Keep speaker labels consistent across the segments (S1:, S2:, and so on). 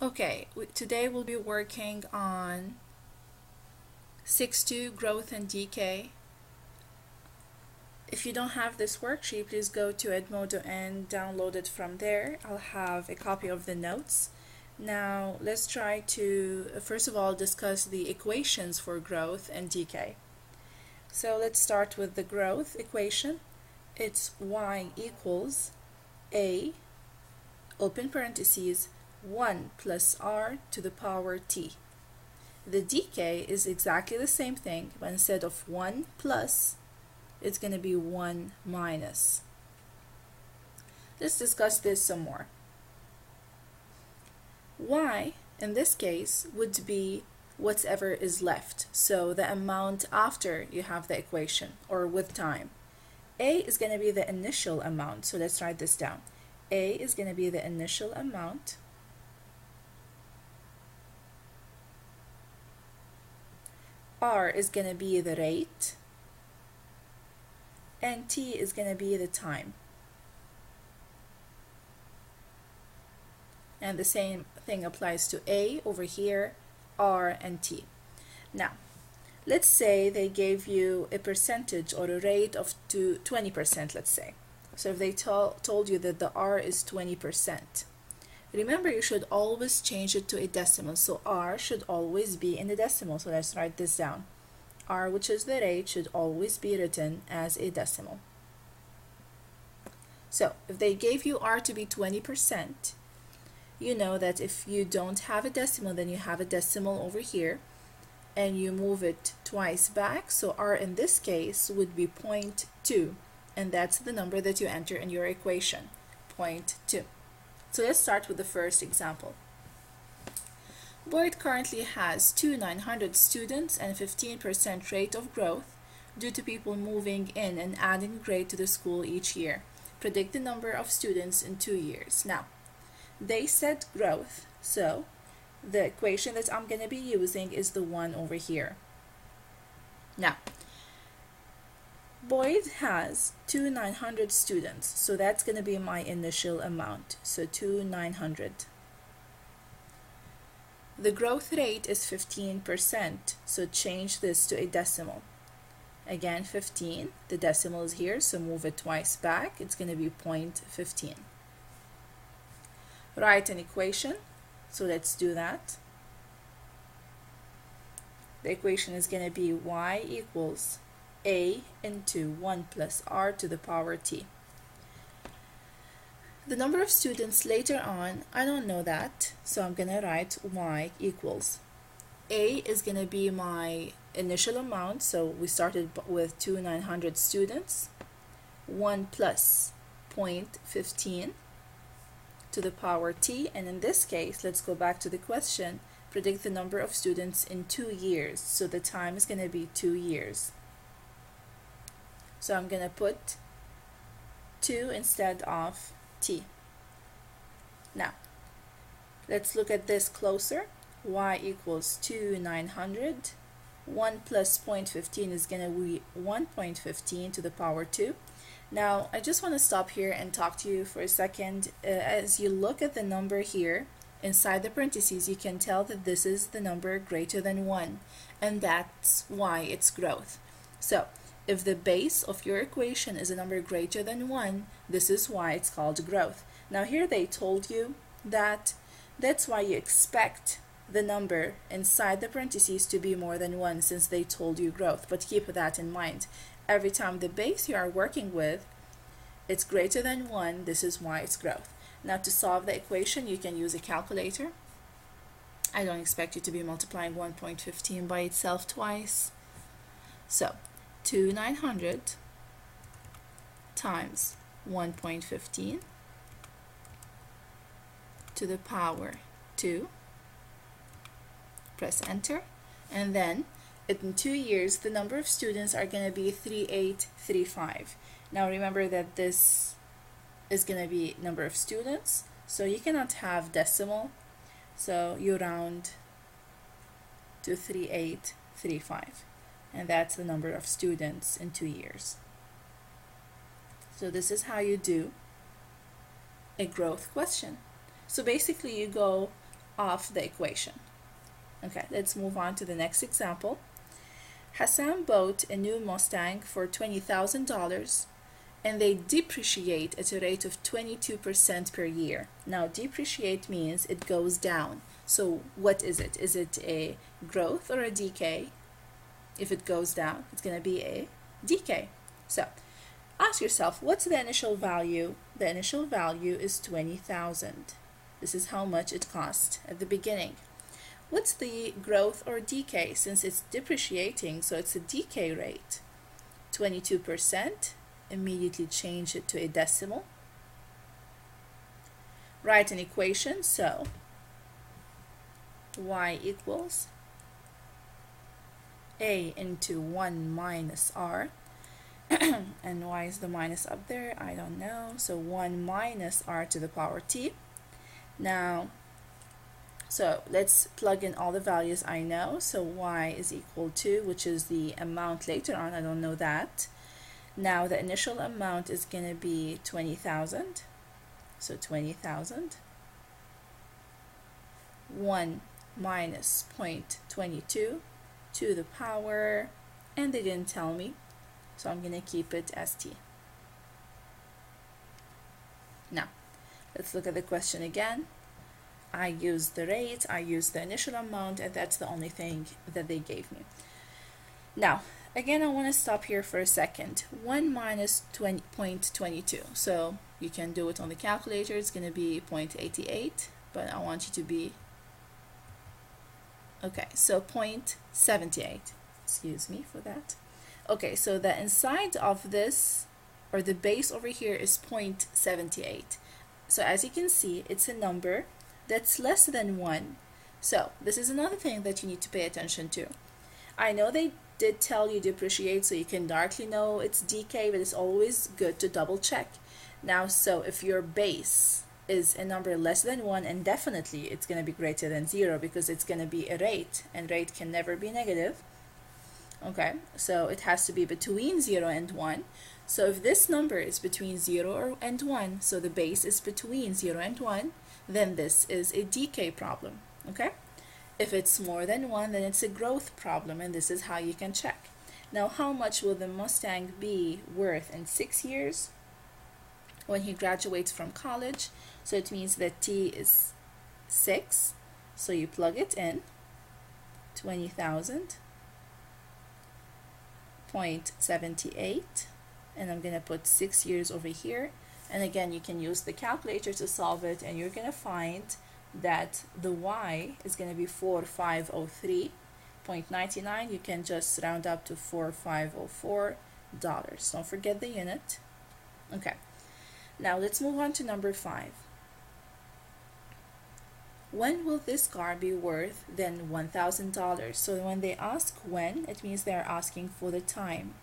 S1: Okay, today we'll be working on 6.2 Growth and Decay. If you don't have this worksheet, please go to Edmodo and download it from there. I'll have a copy of the notes. Now let's try to first of all discuss the equations for growth and decay. So let's start with the growth equation. It's y equals a, open parentheses, 1 plus r to the power t. The decay is exactly the same thing, but instead of 1 plus, it's going to be 1 minus. Let's discuss this some more. Y, in this case, would be whatever is left, so the amount after you have the equation, or with time. A is going to be the initial amount, so let's write this down. A is going to be the initial amount. R is going to be the rate, and T is going to be the time. And the same thing applies to A over here, R and T. Now, let's say they gave you a percentage or a rate of 20%, let's say. So if they told you that the R is 20%, remember you should always change it to a decimal. So R should always be in the decimal. So let's write this down. R, which is the rate, should always be written as a decimal. So if they gave you R to be 20%, you know that if you don't have a decimal, then you have a decimal over here and you move it twice back. So R in this case would be 0.2, and that's the number that you enter in your equation, 0.2. So let's start with the first example. Boyd currently has 2,900 students and a 15% rate of growth due to people moving in and adding grade to the school each year. Predict the number of students in 2 years. Now, they said growth, so the equation that I'm going to be using is the one over here. Now, Boyd has 2,900 students, so that's going to be my initial amount, so 2,900. The growth rate is 15%, so change this to a decimal. Again, 15, the decimal is here, so move it twice back, it's going to be 0.15. Write an equation, so let's do that. The equation is going to be y equals a into 1 plus r to the power t. The number of students later on, I don't know that, so I'm going to write y equals. A is going to be my initial amount, so we started with 2,900 students. 1 plus 0.15 to the power t, and in this case, let's go back to the question, predict the number of students in 2 years, so the time is going to be 2 years. So I'm going to put 2 instead of t. Now, let's look at this closer. Y equals 2,900. 1 plus 0.15 is going to be 1.15 to the power 2. Now, I just want to stop here and talk to you for a second. As you look at the number here, inside the parentheses, you can tell that this is the number greater than 1, and that's why it's growth. So, if the base of your equation is a number greater than 1, this is why it's called growth. Now, here they told you that that's why you expect the number inside the parentheses to be more than 1, since they told you growth. But keep that in mind. Every time the base you are working with, it's greater than 1, this is why it's growth. Now, to solve the equation, you can use a calculator. I don't expect you to be multiplying 1.15 by itself twice. So, 2,900 times 1.15 to the power 2. Press enter, and then in 2 years, the number of students are going to be 3,835. Now remember that this is going to be number of students, so you cannot have decimal, so you round to 3,835, and that's the number of students in 2 years. So this is how you do a growth question. So basically you go of the equation. Okay, let's move on to the next example. Hassan bought a new Mustang for $20,000 and they depreciate at a rate of 22% per year. Now, depreciate means it goes down. So what is it? Is it a growth or a decay? If it goes down, it's going to be a decay. So ask yourself, what's the initial value? The initial value is 20,000. This is how much it cost at the beginning. What's the growth or decay? Since it's depreciating, so it's a decay rate. 22%. Immediately change it to a decimal. Write an equation. So y equals a into 1 minus r. And why is the minus up there? I don't know. So 1 minus r to the power t. Now, so let's plug in all the values I know. So y is equal to, which is the amount later on, I don't know that. Now the initial amount is going to be 20,000. So 20,000. 1 minus 0.22 to the power, and they didn't tell me, so I'm going to keep it as t. Now, let's look at the question again. I used the rate, I used the initial amount, and that's the only thing that they gave me. Now, again, I want to stop here for a second. 1 minus 0.22. So you can do it on the calculator. It's going to be 0.88, but I want you to be, okay, so 0.78. Excuse me for that. Okay, so the inside of this, or the base over here, is 0.78. So as you can see, it's a number that's less than 1. So this is another thing that you need to pay attention to. I know they did tell you depreciate, so you can darkly know it's decay, but it's always good to double check. Now, so if your base is a number less than 1, and definitely it's going to be greater than 0 because it's going to be a rate, and rate can never be negative. Okay, so it has to be between 0 and 1. So if this number is between 0 and 1, so the base is between 0 and 1, then this is a decay problem. Okay? If it's more than 1, then it's a growth problem, and this is how you can check. Now, how much will the Mustang be worth in 6 years when he graduates from college? So it means that t is 6, so you plug it in, 20,000, 0.78, and I'm going to put 6 years over here. And again, you can use the calculator to solve it, and you're going to find that the y is going to be 4503.99. You can just round up to $4504. Don't forget the unit. Okay, now let's move on to number 5. When will this car be worth then $1,000? So when they ask when, it means they're asking for the time.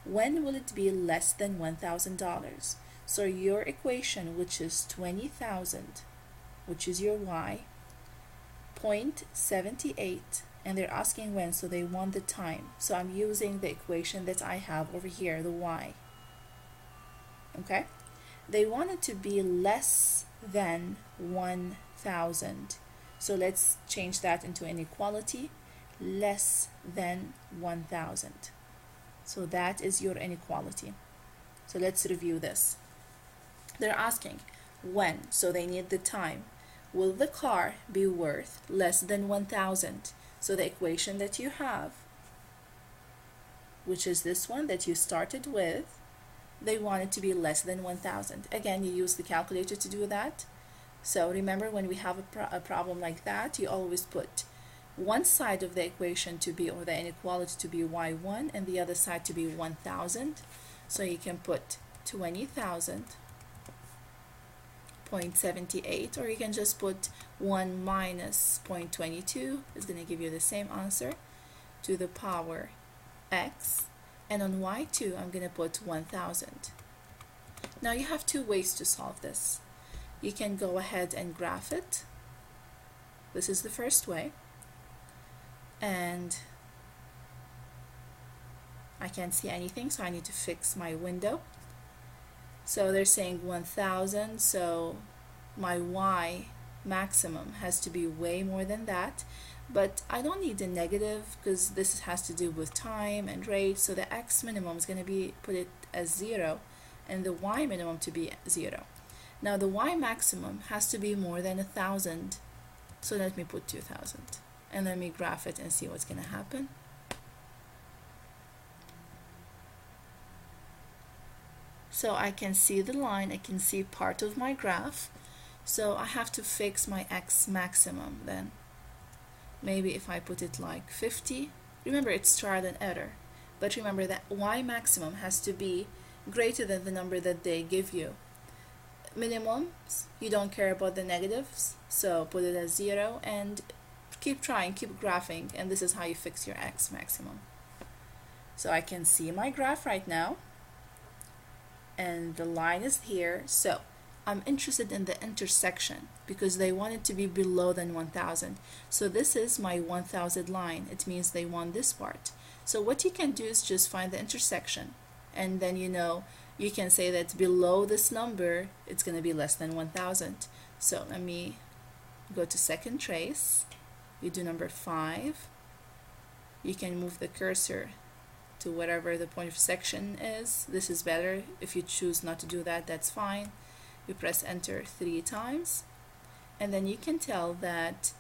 S1: When will it be less than $1,000? So your equation, which is 20,000, which is your y, 0.78, and they're asking when, so they want the time. So I'm using the equation that I have over here, the y. Okay? They want it to be less than 1,000. So let's change that into inequality, less than 1,000. So that is your inequality. So let's review this. They're asking when, so they need the time. Will the car be worth less than 1,000? So the equation that you have, which is this one that you started with, they want it to be less than 1,000. Again, you use the calculator to do that. So remember, when we have a problem like that, you always put one side of the equation to be, or the inequality to be y1, and the other side to be 1,000. So you can put 20,000 0.78, or you can just put 1 minus 0.22. It's going to give you the same answer, to the power x, and on y2 I'm going to put 1,000. Now you have two ways to solve this. You can go ahead and graph it. This is the first way, and I can't see anything, so I need to fix my window. So they're saying 1,000, so my y maximum has to be way more than that, but I don't need the negative because this has to do with time and rate, so the x minimum is going to be put it as 0 and the y minimum to be 0. Now the y maximum has to be more than 1,000, so let me put 2,000 and let me graph it and see what's going to happen. So I can see the line, I can see part of my graph, so I have to fix my x maximum then. Maybe if I put it like 50, remember it's trial and error, but remember that y maximum has to be greater than the number that they give you. Minimums, you don't care about the negatives, so put it as 0 and keep trying, keep graphing, and this is how you fix your x maximum. So I can see my graph right now, and the line is here, so I'm interested in the intersection because they want it to be below than 1,000. So this is my 1,000 line. It means they want this part. So what you can do is just find the intersection, and then you can say that below this number it's going to be less than 1,000. So let me go to second trace. You do number 5. You can move the cursor to whatever the point of section is. This is better. If you choose not to do that, that's fine. You press enter 3 times, and then you can tell that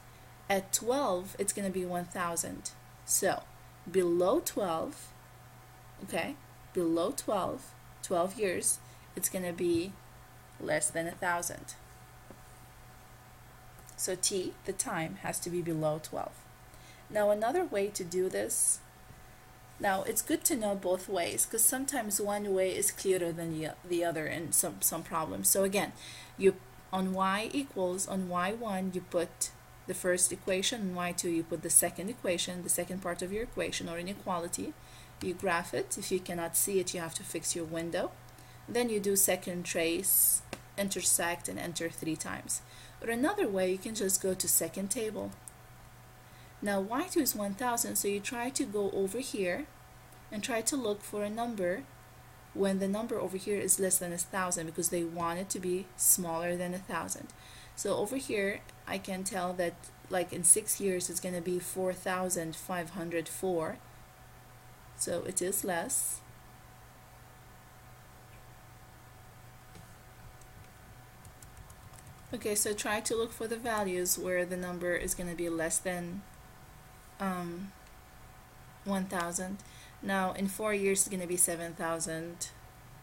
S1: at 12 it's going to be 1,000. So below 12, okay, below 12 years, it's going to be less than 1,000. So t, the time, has to be below 12. Now another way to do this, now it's good to know both ways because sometimes one way is clearer than the other in some problems. So again, you on y equals, on y1 you put the first equation, and y2 you put the second equation, the second part of your equation or inequality. You graph it. If you cannot see it, you have to fix your window. Then you do second trace, intersect, and enter 3 times. Or another way, you can just go to second table. Now y2 is 1,000, so you try to go over here and try to look for a number when the number over here is less than 1,000 because they want it to be smaller than 1,000. So over here I can tell that like in 6 years it's going to be 4,504, so it is less. Okay, so try to look for the values where the number is going to be less than 1,000. Now in 4 years it's going to be 7,000.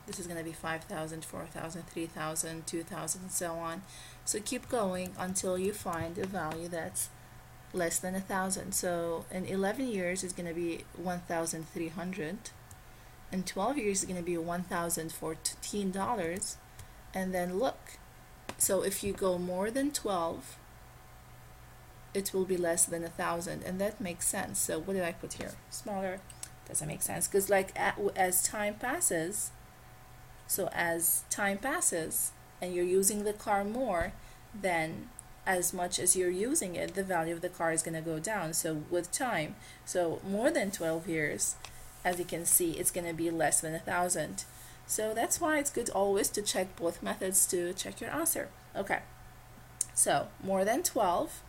S1: This is going to be 5,000, 4,000, 3,000, 2,000, and so on. So keep going until you find a value that's less than 1,000. So in 11 years it's going to be 1,300. In 12 years it's going to be $1,014. And then look. So if you go more than 12, it will be less than 1,000, and that makes sense. So what did I put here? Smaller. Doesn't make sense because like as time passes, so as time passes and you're using the car more, then as much as you're using it, the value of the car is going to go down. So with time, so more than 12 years, as you can see, it's going to be less than 1,000. So that's why it's good always to check both methods to check your answer. Okay, so more than 12,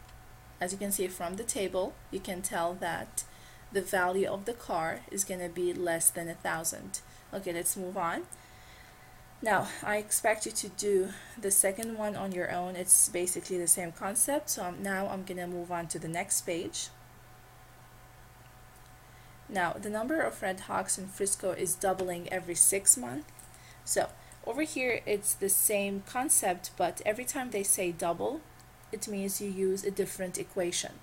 S1: as you can see from the table, you can tell that the value of the car is going to be less than 1,000. Okay, let's move on. Now, I expect you to do the second one on your own. It's basically the same concept. So now I'm going to move on to the next page. Now, the number of red hawks in Frisco is doubling every 6 months. So over here, it's the same concept, but every time they say double, it means you use a different equation.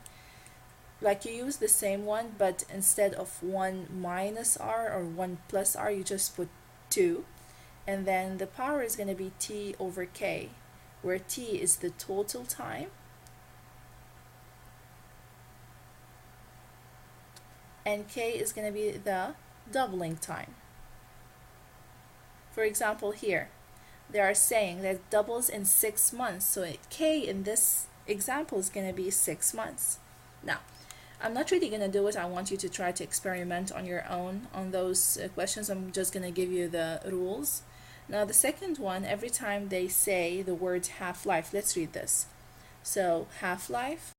S1: Like you use the same one, but instead of 1 minus r or 1 plus r, you just put 2. And then the power is going to be t over k, where t is the total time, and k is going to be the doubling time. For example, here they are saying that doubles in 6 months, so k in this example is going to be 6 months. Now, I'm not really going to do it. I want you to try to experiment on your own on those questions. I'm just going to give you the rules. Now the second one, every time they say the word half-life, let's read this. So half-life